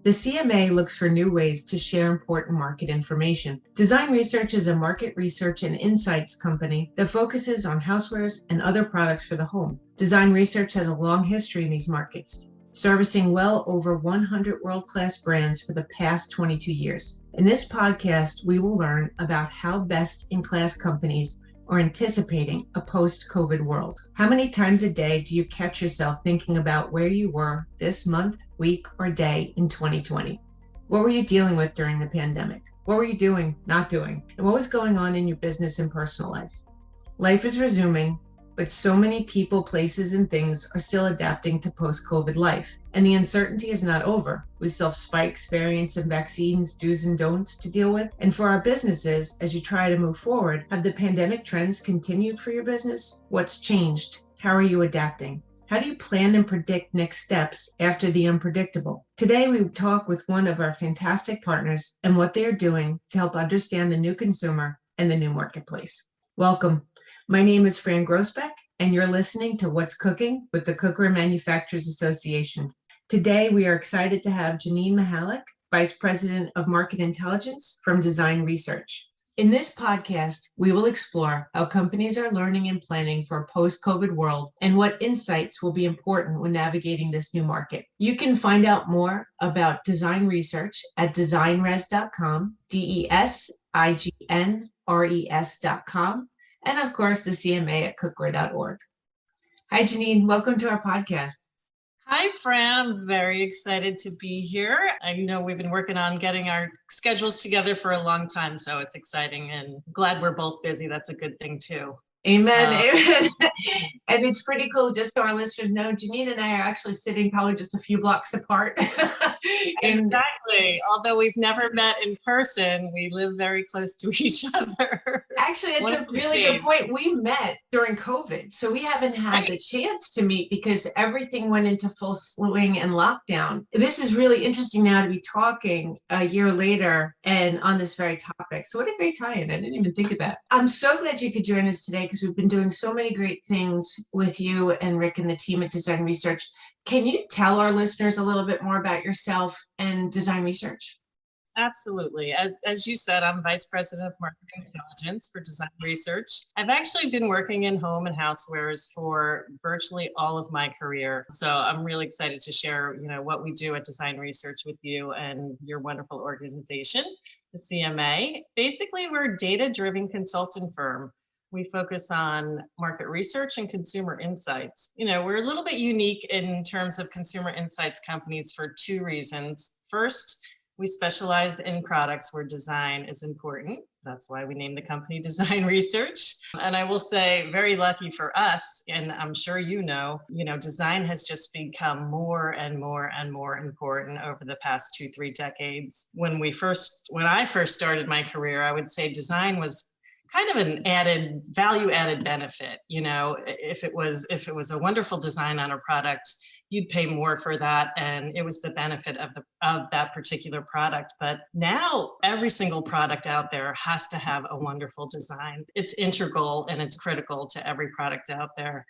The CMA looks for new ways to share important market information. Design Research is a market research and insights company that focuses on housewares and other products for the home. Design Research has a long history in these markets, servicing well over 100 world-class brands for the past 22 years. In this podcast, we will learn about how best-in-class companies are anticipating a post-COVID world. How many times a day do you catch yourself thinking about where you were this month, week, or day in 2020? What were you dealing with during the pandemic? What were you doing, not doing? And what was going on in your business and personal life? Life is resuming, but so many people, places, and things are still adapting to post-COVID life. And the uncertainty is not over. We still have spikes, variants, and vaccines, do's and don'ts to deal with. And for our businesses, as you try to move forward, have the pandemic trends continued for your business? What's changed? How are you adapting? How do you plan and predict next steps after the unpredictable? Today, we talk with one of our fantastic partners and what they are doing to help understand the new consumer and the new marketplace. Welcome. My name is Fran Grosbeck, and you're listening to What's Cooking with the Cookware Manufacturers Association. Today, we are excited to have Janine Mihalik, Vice President of Market Intelligence from Design Research. In this podcast, we will explore how companies are learning and planning for a post-COVID world and what insights will be important when navigating this new market. You can find out more about Design Research at designres.com, DESIGNRES.com, and of course, the CMA at cookware.org. Hi, Janine. Welcome to our podcast. Hi, Fran. I'm very excited to be here. I know we've been working on getting our schedules together for a long time, so it's exciting and glad we're both busy. That's a good thing, too. Amen. Amen. And it's pretty cool, just so our listeners know, Janine and I are actually sitting probably just a few blocks apart. Exactly. Although we've never met in person, we live very close to each other. Actually, it's a really good point. We met during COVID, so we haven't had the chance to meet because everything went into full swing and lockdown. This is really interesting now to be talking a year later and on this very topic. So what a great tie-in. I didn't even think of that. I'm so glad you could join us today because we've been doing so many great things with you and Rick and the team at Design Research. Can you tell our listeners a little bit more about yourself and Design Research? Absolutely. As you said, I'm Vice President of Market Intelligence for Design Research. I've actually been working in home and housewares for virtually all of my career. So I'm really excited to share, what we do at Design Research with you and your wonderful organization, the CMA. Basically, we're a data-driven consulting firm. We focus on market research and consumer insights. We're a little bit unique in terms of consumer insights companies for two reasons. First, we specialize in products where design is important. That's why we named the company Design Research. And I will say, very lucky for us, and I'm sure design has just become more and more and more important over the past 2-3 decades. When I first started my career, I would say design was kind of an value added benefit. If it was a wonderful design on a product, you'd pay more for that, and it was the benefit of that particular product. But now every single product out there has to have a wonderful design. It's integral and it's critical to every product out there.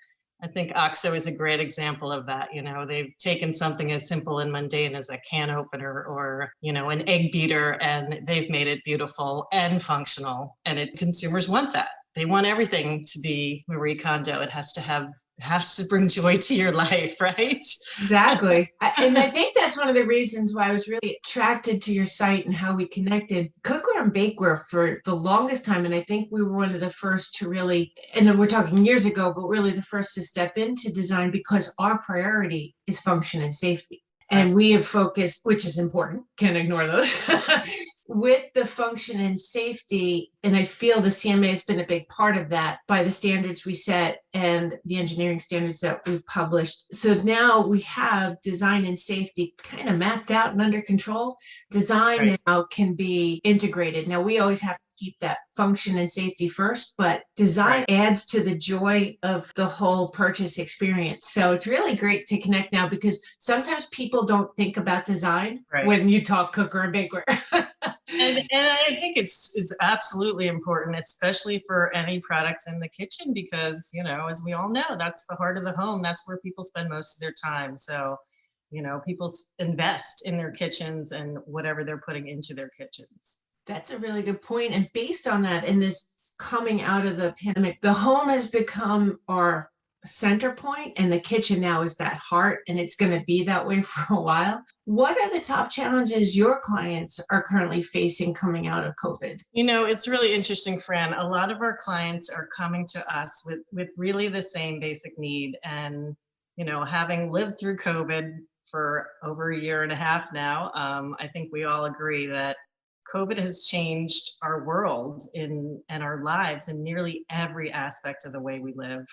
I think OXO is a great example of that. They've taken something as simple and mundane as a can opener or, an egg beater, and they've made it beautiful and functional. And consumers want that. They want everything to be Marie Kondo. It has to bring joy to your life, right? Exactly. And I think that's one of the reasons why I was really attracted to your site and how we connected cookware and bakeware for the longest time. And I think we were one of the first to really, and then we're talking years ago, but really the first to step into design because our priority is function and safety. And we have focused, which is important, can't ignore those, with the function and safety. And I feel the CMA has been a big part of that by the standards we set and the engineering standards that we've published. So now we have design and safety kind of mapped out and under control. Design now can be integrated. Now we always have to keep that function and safety first, but design adds to the joy of the whole purchase experience. So it's really great to connect now because sometimes people don't think about design when you talk cookware and bakeware. And I think it's absolutely important, especially for any products in the kitchen, because, as we all know, that's the heart of the home. That's where people spend most of their time. So People invest in their kitchens and whatever they're putting into their kitchens. That's a really good point. And based on that, in this coming out of the pandemic, the home has become our center point, and the kitchen now is that heart, and it's going to be that way for a while. What are the top challenges your clients are currently facing coming out of COVID? It's really interesting, Fran. A lot of our clients are coming to us with really the same basic need. And, having lived through COVID for over a year and a half now, I think we all agree that COVID has changed our world and our lives in nearly every aspect of the way we live.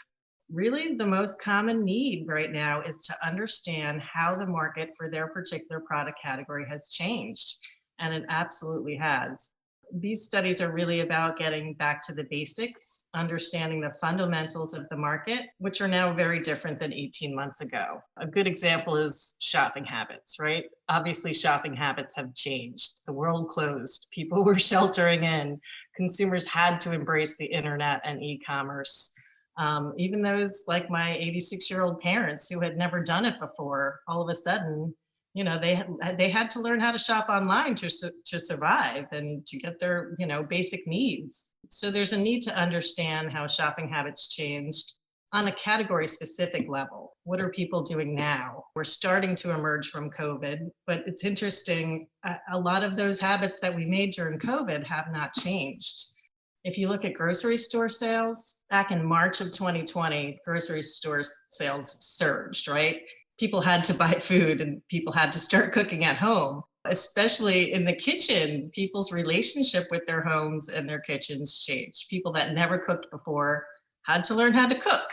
Really, the most common need right now is to understand how the market for their particular product category has changed. And it absolutely has. These studies are really about getting back to the basics, understanding the fundamentals of the market, which are now very different than 18 months ago. A good example is shopping habits, right? Obviously, shopping habits have changed. The world closed, people were sheltering in, consumers had to embrace the internet and e-commerce. Even those like my 86-year-old parents who had never done it before, all of a sudden, they had to learn how to shop online to survive and to get their basic needs. So there's a need to understand how shopping habits changed on a category specific level. What are people doing now? We're starting to emerge from COVID, but it's interesting. A lot of those habits that we made during COVID have not changed. If you look at grocery store sales, back in March of 2020, grocery store sales surged, right? People had to buy food and people had to start cooking at home, especially in the kitchen. People's relationship with their homes and their kitchens changed. People that never cooked before had to learn how to cook.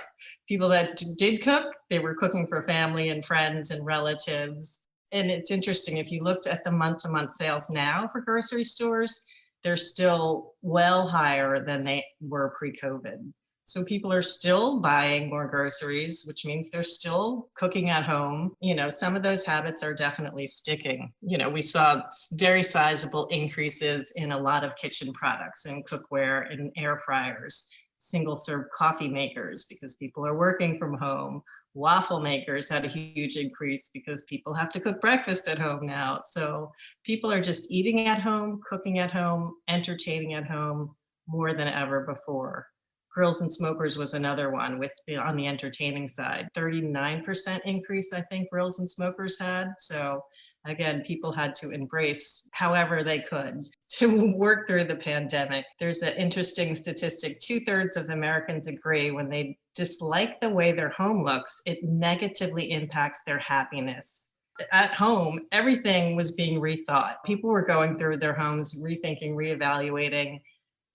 People that did cook, they were cooking for family and friends and relatives. And it's interesting, if you looked at the month-to-month sales now for grocery stores, they're still well higher than they were pre-COVID. So people are still buying more groceries, which means they're still cooking at home. Some of those habits are definitely sticking. We saw very sizable increases in a lot of kitchen products and cookware and air fryers, single serve coffee makers because people are working from home. Waffle makers had a huge increase because people have to cook breakfast at home now. So people are just eating at home, cooking at home, entertaining at home more than ever before. Grills and smokers was another one on the entertaining side, 39% increase, I think grills and smokers had. So again, people had to embrace however they could to work through the pandemic. There's an interesting statistic. 2/3 of Americans agree when they dislike the way their home looks, it negatively impacts their happiness. At home, everything was being rethought. People were going through their homes, rethinking, reevaluating.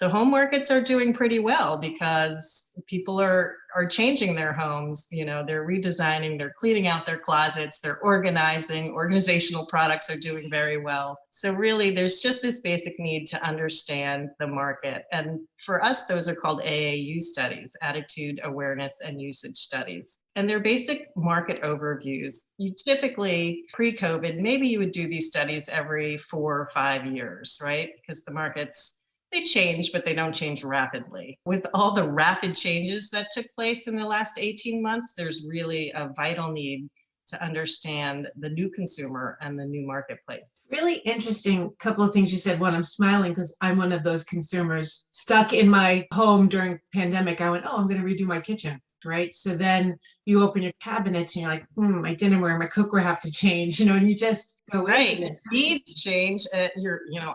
The home markets are doing pretty well because people are changing their homes. They're redesigning, they're cleaning out their closets, they're organizing. Organizational products are doing very well. So really, there's just this basic need to understand the market. And for us, those are called AAU studies, Attitude, Awareness, and Usage Studies. And they're basic market overviews. You typically, pre-COVID, maybe you would do these studies every 4 or 5 years, right? Because the markets, they change, but they don't change rapidly. With all the rapid changes that took place in the last 18 months, there's really a vital need to understand the new consumer and the new marketplace. Really interesting couple of things you said. One, I'm smiling because I'm one of those consumers stuck in my home during pandemic. I went, I'm going to redo my kitchen, right? So then you open your cabinets and you're like, my dinnerware, my cookware have to change, and you just go into this. Needs change.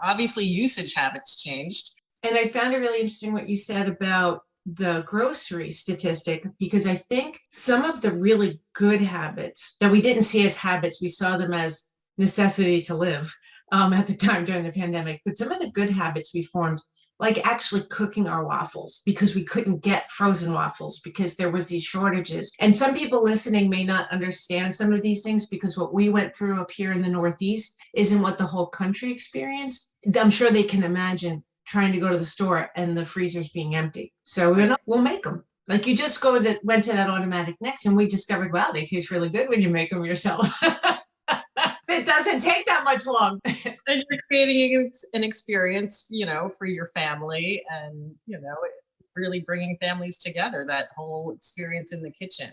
Obviously usage habits changed. And I found it really interesting what you said about the grocery statistic, because I think some of the really good habits that we didn't see as habits, we saw them as necessity to live at the time during the pandemic. But some of the good habits we formed, like actually cooking our waffles because we couldn't get frozen waffles because there was these shortages. And some people listening may not understand some of these things because what we went through up here in the Northeast isn't what the whole country experienced. I'm sure they can imagine trying to go to the store and the freezers being empty. So we'll make them. Like you just went to that automatic mix and we discovered, wow, they taste really good when you make them yourself. It doesn't take that much long. And you're creating an experience, for your family and, really bringing families together, that whole experience in the kitchen.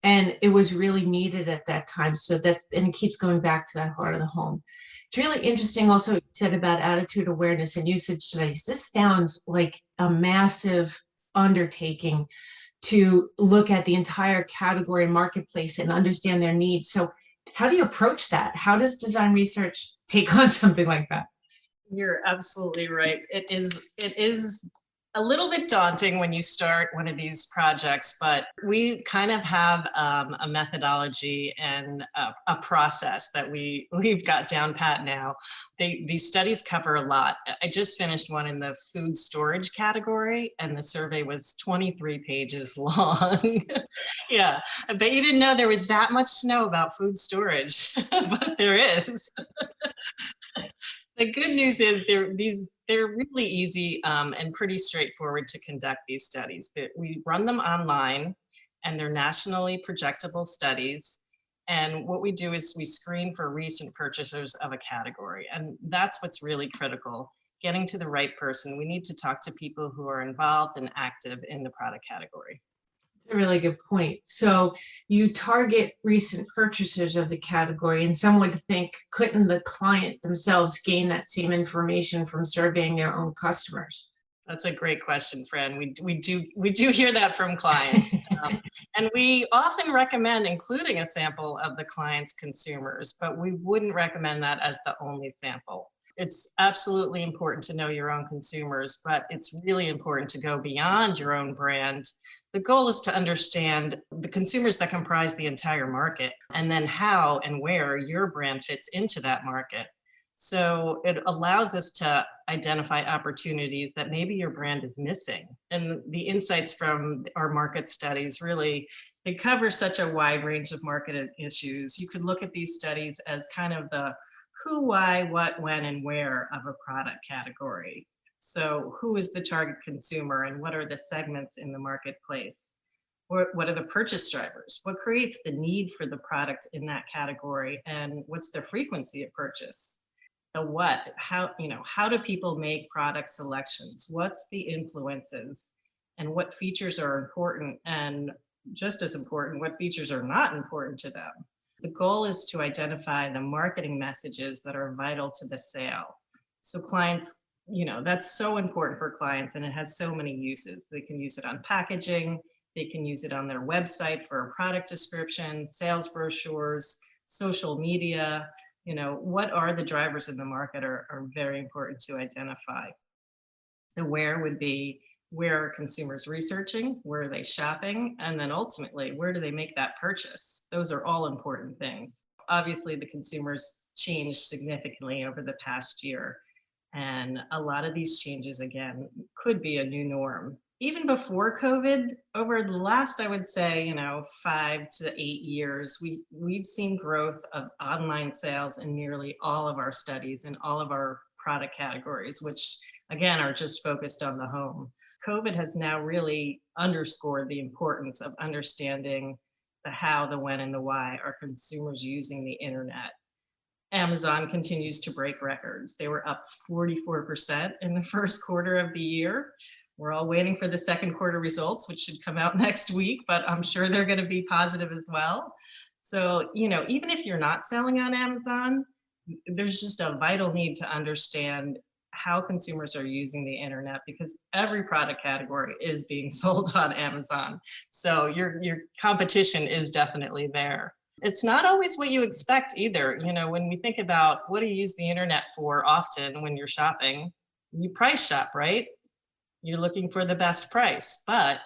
And it was really needed at that time. So and it keeps going back to that heart of the home. It's really interesting also what you said about attitude awareness and usage studies. This sounds like a massive undertaking to look at the entire category marketplace and understand their needs. So how do you approach that? How does design research take on something like that? You're absolutely right. It is a little bit daunting when you start one of these projects, but we kind of have a methodology and a process that we've got down pat now. These studies cover a lot. I just finished one in the food storage category, and the survey was 23 pages long. Yeah, but you didn't know there was that much to know about food storage, but there is. The good news is they're really easy and pretty straightforward to conduct these studies. We run them online, and they're nationally projectable studies. And what we do is we screen for recent purchasers of a category, and that's what's really critical. Getting to the right person. We need to talk to people who are involved and active in the product category. A really good point. So you target recent purchasers of the category, and some would think, couldn't the client themselves gain that same information from surveying their own customers? That's a great question, Fran. We do hear that from clients, and we often recommend including a sample of the client's consumers, but we wouldn't recommend that as the only sample. It's absolutely important to know your own consumers, but it's really important to go beyond your own brand. The goal is to understand the consumers that comprise the entire market, and then how and where your brand fits into that market. So it allows us to identify opportunities that maybe your brand is missing. And the insights from our market studies really, they cover such a wide range of market issues. You could look at these studies as kind of the who, why, what, when, and where of a product category. So who is the target consumer, and what are the segments in the marketplace? What are the purchase drivers? What creates the need for the product in that category, and what's the frequency of purchase? The what, how do people make product selections? What's the influences, and what features are important, and just as important, what features are not important to them? The goal is to identify the marketing messages that are vital to the sale. So clients, that's so important for clients, and it has so many uses. They can use it on packaging, they can use it on their website for a product description, sales brochures, social media. What are the drivers in the market are very important to identify. The where would be, where are consumers researching, where are they shopping, and then ultimately, where do they make that purchase? Those are all important things. Obviously, the consumers changed significantly over the past year, and a lot of these changes, again, could be a new norm. Even before COVID, over the last, I would say, 5 to 8 years, we've seen growth of online sales in nearly all of our studies and all of our product categories, which again are just focused on the home. COVID has now really underscored the importance of understanding the how, the when, and the why are consumers using the internet. Amazon continues to break records. They were up 44% in the first quarter of the year. We're all waiting for the second quarter results, which should come out next week, but I'm sure they're going to be positive as well. So, even if you're not selling on Amazon, there's just a vital need to understand how consumers are using the internet, because every product category is being sold on Amazon. So your competition is definitely there. It's not always what you expect either. When we think about what do you use the internet for often when you're shopping, you price shop, right? You're looking for the best price. But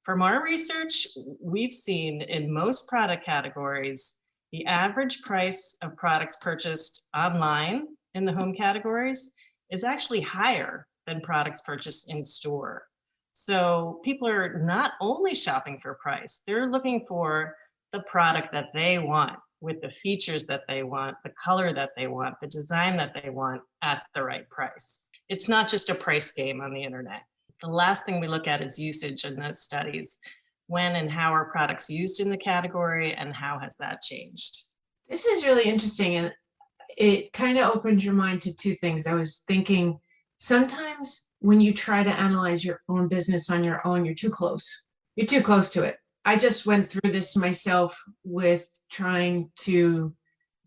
from our research, we've seen in most product categories, the average price of products purchased online in the home categories is actually higher than products purchased in store. So people are not only shopping for price, they're looking for the product that they want, with the features that they want, the color that they want, the design that they want at the right price. It's not just a price game on the internet. The last thing we look at is usage in those studies. When and how are products used in the category, and how has that changed? This is really interesting, and it kind of opens your mind to two things. I was thinking, sometimes when you try to analyze your own business on your own, you're too close. You're too close to it. I just went through this myself with trying to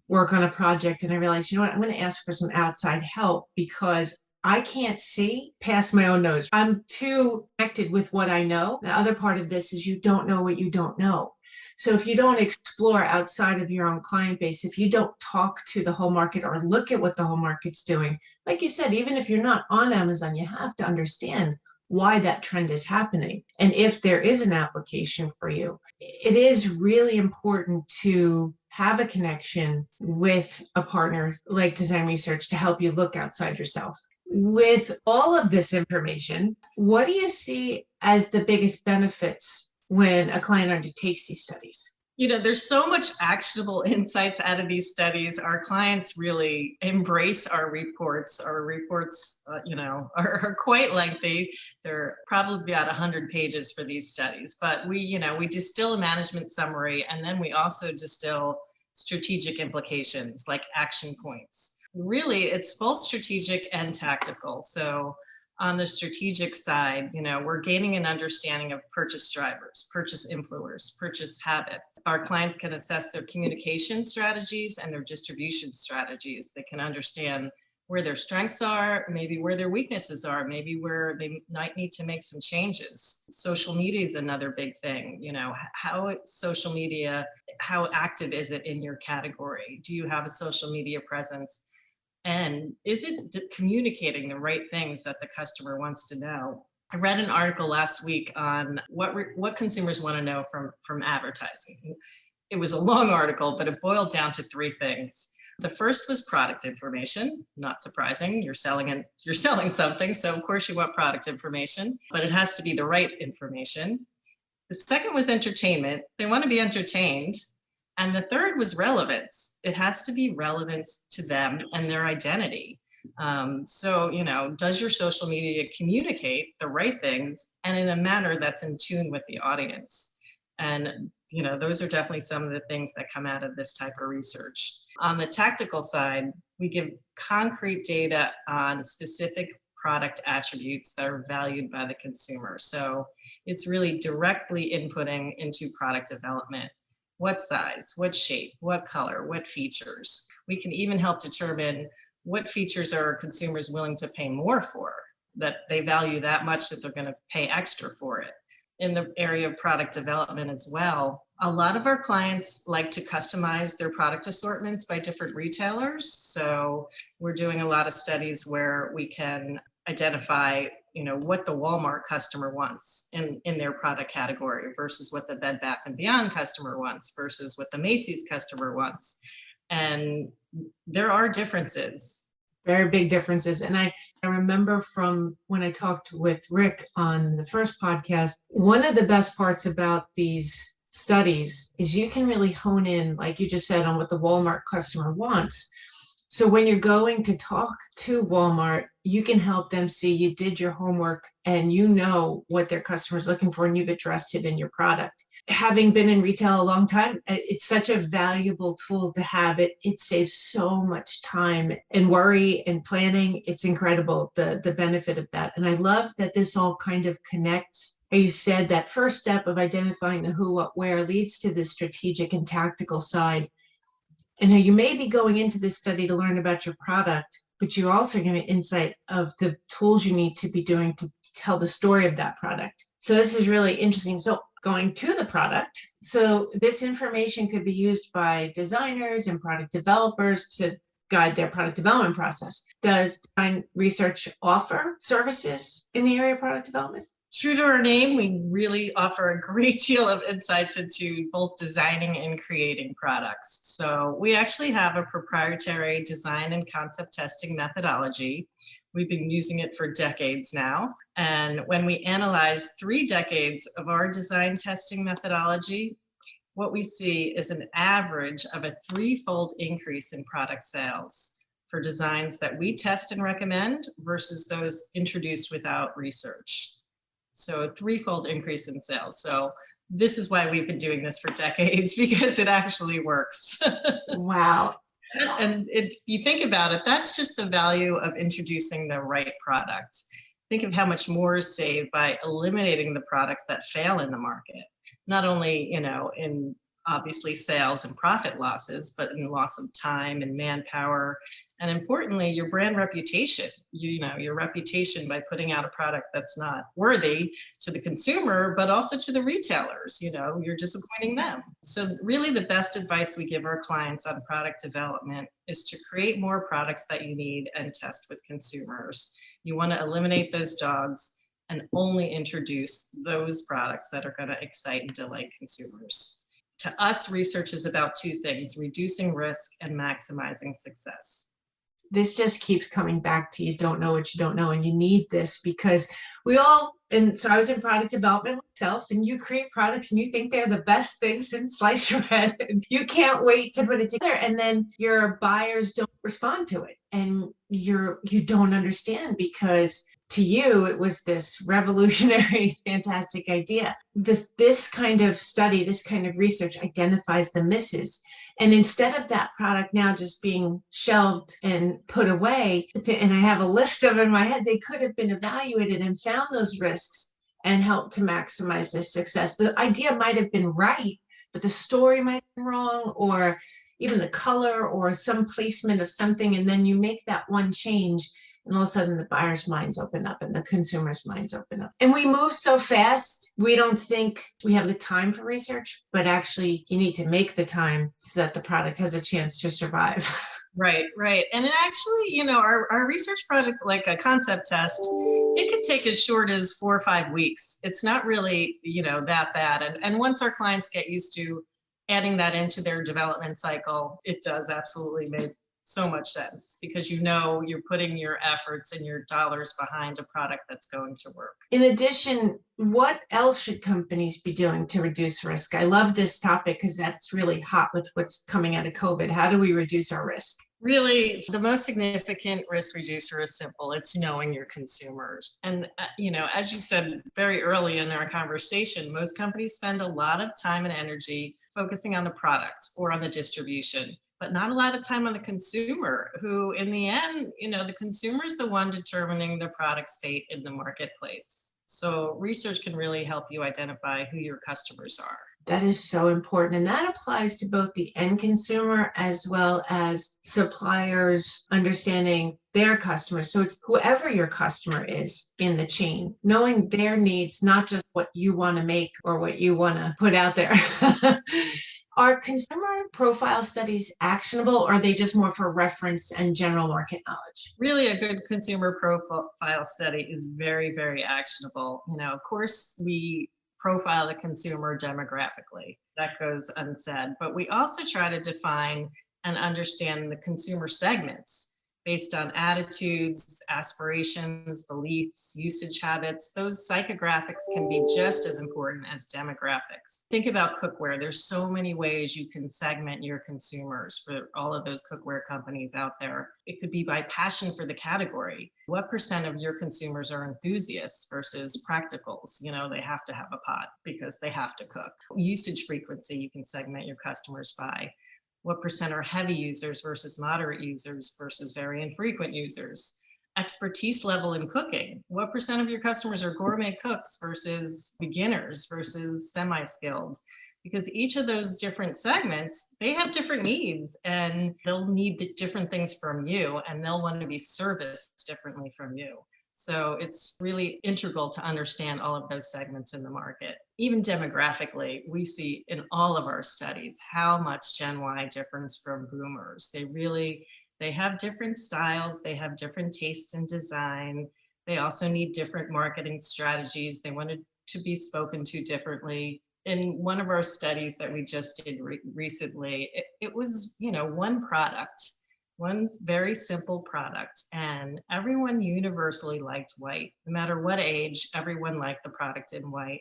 work on a project, and I realized, you know what, I'm going to ask for some outside help because I can't see past my own nose. I'm too connected with what I know. The other part of this is you don't know what you don't know. So if you don't explore outside of your own client base, if you don't talk to the whole market or look at what the whole market's doing, like you said, even if you're not on Amazon, you have to understand why that trend is happening. And if there is an application for you, it is really important to have a connection with a partner like Design Research to help you look outside yourself. With all of this information, what do you see as the biggest benefits when a client undertakes these studies? There's so much actionable insights out of these studies. Our clients really embrace our reports. Our reports, are quite lengthy. They're probably about 100 pages for these studies, but we distill a management summary, and then we also distill strategic implications like action points. Really, it's both strategic and tactical. So on the strategic side, we're gaining an understanding of purchase drivers, purchase influencers, purchase habits. Our clients can assess their communication strategies and their distribution strategies. They can understand where their strengths are, maybe where their weaknesses are, maybe where they might need to make some changes. Social media is another big thing. How social media, how active is it in your category? Do you have a social media presence? And is it communicating the right things that the customer wants to know? I read an article last week on what consumers want to know from advertising. It was a long article, but it boiled down to three things. The first was product information. Not surprising, you're selling something, so of course you want product information, but it has to be the right information. The second was entertainment. They want to be entertained. And the third was relevance. It has to be relevance to them and their identity. Does your social media communicate the right things and in a manner that's in tune with the audience? And, those are definitely some of the things that come out of this type of research. On the tactical side, we give concrete data on specific product attributes that are valued by the consumer. So it's really directly inputting into product development. What size, what shape, what color, what features. We can even help determine what features are consumers willing to pay more for, that they value that much that they're going to pay extra for it. In the area of product development as well, a lot of our clients like to customize their product assortments by different retailers. So we're doing a lot of studies where we can identify what the Walmart customer wants in their product category versus what the Bed Bath & Beyond customer wants versus what the Macy's customer wants. And there are differences. Very big differences. And I remember from when I talked with Rick on the first podcast, one of the best parts about these studies is you can really hone in, like you just said, on what the Walmart customer wants. So when you're going to talk to Walmart, you can help them see you did your homework and you know what their customer's looking for and you've addressed it in your product. Having been in retail a long time, it's such a valuable tool to have. It saves so much time and worry and planning. It's incredible, the benefit of that. And I love that this all kind of connects. You said that first step of identifying the who, what, where leads to the strategic and tactical side. And how you may be going into this study to learn about your product, but you're also getting insight of the tools you need to be doing to tell the story of that product. So this is really interesting. So going to the product, so this information could be used by designers and product developers to guide their product development process. Does Design Research offer services in the area of product development? True to our name, we really offer a great deal of insights into both designing and creating products. So we actually have a proprietary design and concept testing methodology. We've been using it for decades now. And when we analyze 3 decades of our design testing methodology, what we see is an average of a 3-fold increase in product sales for designs that we test and recommend versus those introduced without research. So a 3-fold increase in sales. So this is why we've been doing this for decades, because it actually works. Wow. And if you think about it, that's just the value of introducing the right product. Think of how much more is saved by eliminating the products that fail in the market. not only, in obviously sales and profit losses, but in loss of time and manpower, and importantly, your brand reputation. Your reputation by putting out a product that's not worthy to the consumer, but also to the retailers. You're disappointing them. So really the best advice we give our clients on product development is to create more products that you need and test with consumers. You want to eliminate those dogs and only introduce those products that are going to excite and delight consumers. To us, research is about two things: reducing risk and maximizing success. This just keeps coming back to you don't know what you don't know, and you need this because we all, and so I was in product development myself, and you create products and you think they're the best thing since sliced bread, and you can't wait to put it together, and then your buyers don't respond to it, and you don't understand because to you it was this revolutionary fantastic idea. This kind of study, this kind of research identifies the misses. And instead of that product now just being shelved and put away, and I have a list of in my head, they could have been evaluated and found those risks and helped to maximize their success. The idea might have been right, but the story might have been wrong, or even the color or some placement of something. And then you make that one change, and all of a sudden the buyer's minds open up and the consumer's minds open up. And we move so fast, we don't think we have the time for research, but actually you need to make the time so that the product has a chance to survive. Right. And it actually, our research projects, like a concept test, it could take as short as 4 or 5 weeks. It's not really, that bad. And once our clients get used to adding that into their development cycle, it does absolutely make so much sense, because you're putting your efforts and your dollars behind a product that's going to work. In addition, what else should companies be doing to reduce risk? I love this topic because that's really hot with what's coming out of COVID. How do we reduce our risk? Really, the most significant risk reducer is simple. It's knowing your consumers. And, as you said very early in our conversation, most companies spend a lot of time and energy focusing on the product or on the distribution, but not a lot of time on the consumer, who in the end, the consumer is the one determining the product state in the marketplace. So research can really help you identify who your customers are. That is so important. And that applies to both the end consumer as well as suppliers understanding their customers. So it's whoever your customer is in the chain, knowing their needs, not just what you want to make or what you want to put out there. Are consumer profile studies actionable, or are they just more for reference and general market knowledge? Really, a good consumer profile study is very, very actionable. Of course, we profile the consumer demographically. That goes unsaid. But we also try to define and understand the consumer segments based on attitudes, aspirations, beliefs, usage habits. Those psychographics can be just as important as demographics. Think about cookware. There's so many ways you can segment your consumers for all of those cookware companies out there. It could be by passion for the category. What % of your consumers are enthusiasts versus practicals? They have to have a pot because they have to cook. Usage frequency, you can segment your customers by. What % are heavy users versus moderate users versus very infrequent users? Expertise level in cooking. What % of your customers are gourmet cooks versus beginners versus semi-skilled? Because each of those different segments, they have different needs, and they'll need the different things from you, and they'll want to be serviced differently from you. So it's really integral to understand all of those segments in the market. Even demographically, we see in all of our studies how much Gen Y differs from boomers. They have different styles, they have different tastes in design. They also need different marketing strategies. They wanted to be spoken to differently. In one of our studies that we just did recently, it was, one product. One very simple product, and everyone universally liked white. No matter what age, everyone liked the product in white.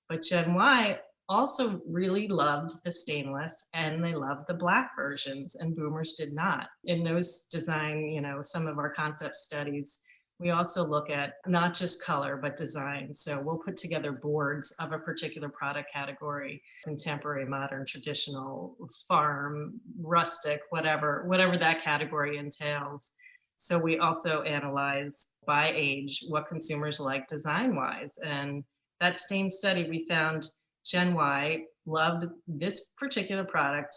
But Gen Y also really loved the stainless, and they loved the black versions, and boomers did not. In those design, some of our concept studies, we also look at not just color, but design. So we'll put together boards of a particular product category: contemporary, modern, traditional, farm, rustic, whatever that category entails. So we also analyze by age what consumers like design-wise. And that same study, we found Gen Y loved this particular product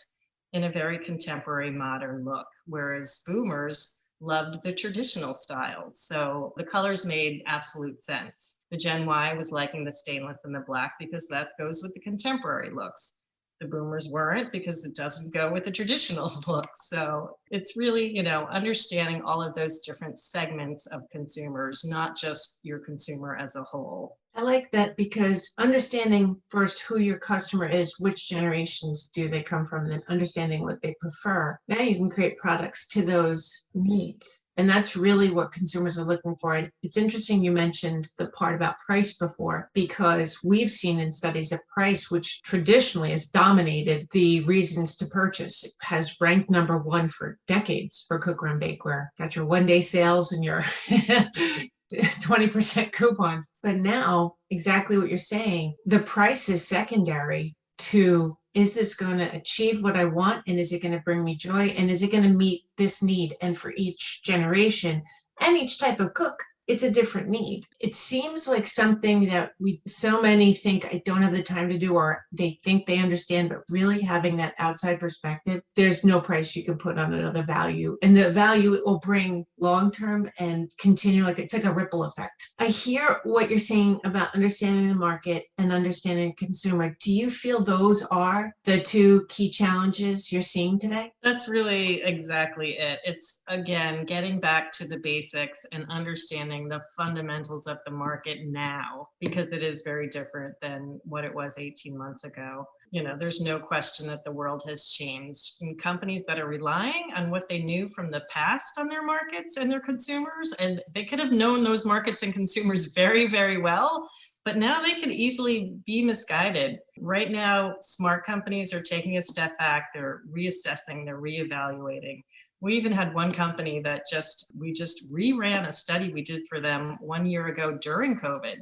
in a very contemporary, modern look, whereas boomers loved the traditional styles. So the colors made absolute sense. The Gen Y was liking the stainless and the black because that goes with the contemporary looks. The boomers weren't, because it doesn't go with the traditional look. So it's really, understanding all of those different segments of consumers, not just your consumer as a whole. I like that, because understanding first who your customer is, which generations do they come from, then understanding what they prefer. Now you can create products to those needs. And that's really what consumers are looking for. It's interesting you mentioned the part about price before, because we've seen in studies that price, which traditionally has dominated the reasons to purchase, has ranked number one for decades for cookware and bakeware. Got your one-day sales and your 20% coupons. But now, exactly what you're saying, the price is secondary to, is this going to achieve what I want? And is it going to bring me joy? And is it going to meet this need? And for each generation and each type of cook, it's a different need. It seems like something that so many think I don't have the time to do, or they think they understand, but really having that outside perspective, there's no price you can put on another value. And the value it will bring long-term and continue, it's like a ripple effect. I hear what you're saying about understanding the market and understanding the consumer. Do you feel those are the two key challenges you're seeing today? That's really exactly it. It's, again, getting back to the basics and understanding the fundamentals of the market now, because it is very different than what it was 18 months ago. There's no question that the world has changed. And companies that are relying on what they knew from the past on their markets and their consumers, and they could have known those markets and consumers very, very well, but now they can easily be misguided. Right now, smart companies are taking a step back. They're reassessing, they're reevaluating. We even had one company that we just reran a study we did for them 1 year ago during COVID.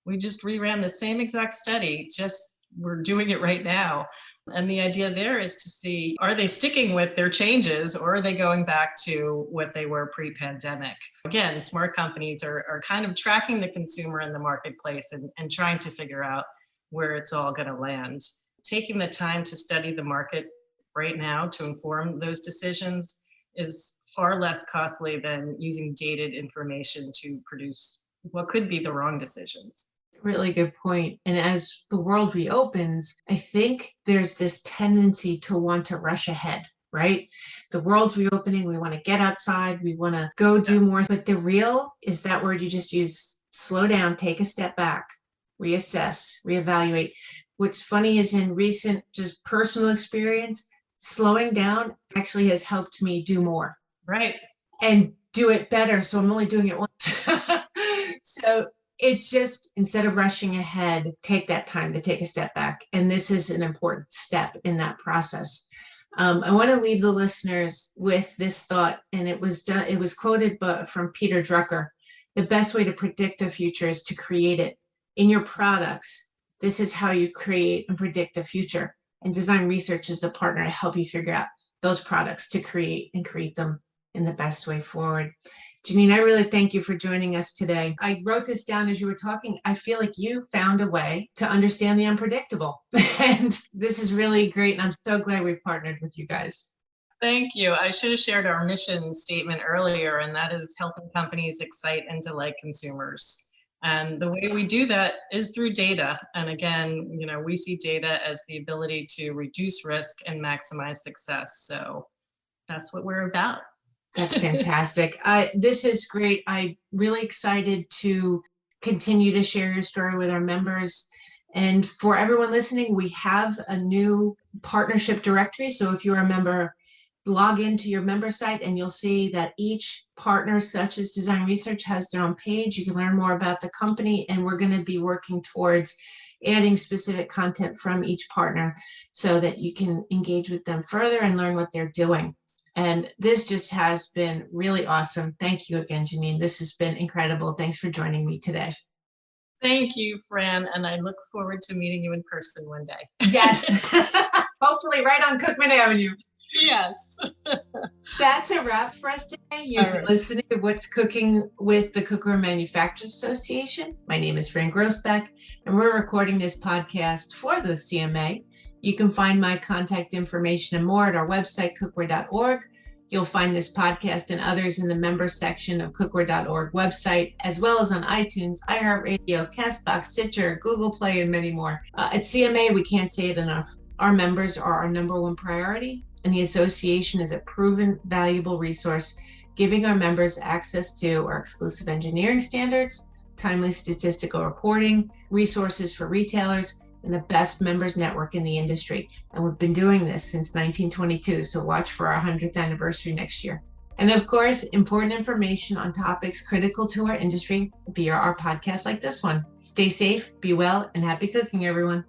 We just reran the same exact study, just we're doing it right now. And the idea there is to see, are they sticking with their changes, or are they going back to what they were pre-pandemic? Again, smart companies are kind of tracking the consumer in the marketplace and trying to figure out where it's all going to land. Taking the time to study the market right now to inform those decisions is far less costly than using dated information to produce what could be the wrong decisions. Really good point. And as the world reopens, I think there's this tendency to want to rush ahead, right? The world's reopening. We want to get outside. We want to go do more. But the real is that word you just used: slow down, take a step back, reassess, reevaluate. What's funny is, in recent just personal experience, slowing down actually has helped me do more. Right. And do it better. So I'm only doing it once. So it's just, instead of rushing ahead, take that time to take a step back. And this is an important step in that process. I want to leave the listeners with this thought, and it was quoted from Peter Drucker. The best way to predict the future is to create it. In your products, this is how you create and predict the future. And design research is the partner to help you figure out those products to create them in the best way forward. Janine, I really thank you for joining us today. I wrote this down as you were talking. I feel like you found a way to understand the unpredictable. And this is really great. And I'm so glad we've partnered with you guys. Thank you. I should have shared our mission statement earlier, and that is helping companies excite and delight consumers. And the way we do that is through data. And again, we see data as the ability to reduce risk and maximize success. So that's what we're about. That's fantastic. This is great. I'm really excited to continue to share your story with our members. And for everyone listening, we have a new partnership directory. So if you're a member, log into your member site and you'll see that each partner, such as Design Research, has their own page. You can learn more about the company, and we're going to be working towards adding specific content from each partner so that you can engage with them further and learn what they're doing. And this just has been really awesome. Thank you again, Janine. This has been incredible. Thanks for joining me today. Thank you, Fran. And I look forward to meeting you in person one day. Yes, hopefully right on Cookman Avenue. Yes. That's a wrap for us today. You've been listening to What's Cooking with the Cookware Manufacturers Association. My name is Fran Grossbeck, and we're recording this podcast for the CMA. You can find my contact information and more at our website, cookware.org. You'll find this podcast and others in the members section of cookware.org website, as well as on iTunes, iHeartRadio, CastBox, Stitcher, Google Play, and many more. At CMA, we can't say it enough. Our members are our number one priority, and the association is a proven, valuable resource, giving our members access to our exclusive engineering standards, timely statistical reporting, resources for retailers, and the best members network in the industry. And we've been doing this since 1922, so watch for our 100th anniversary next year. And of course, important information on topics critical to our industry via our podcast like this one. Stay safe, be well, and happy cooking, everyone.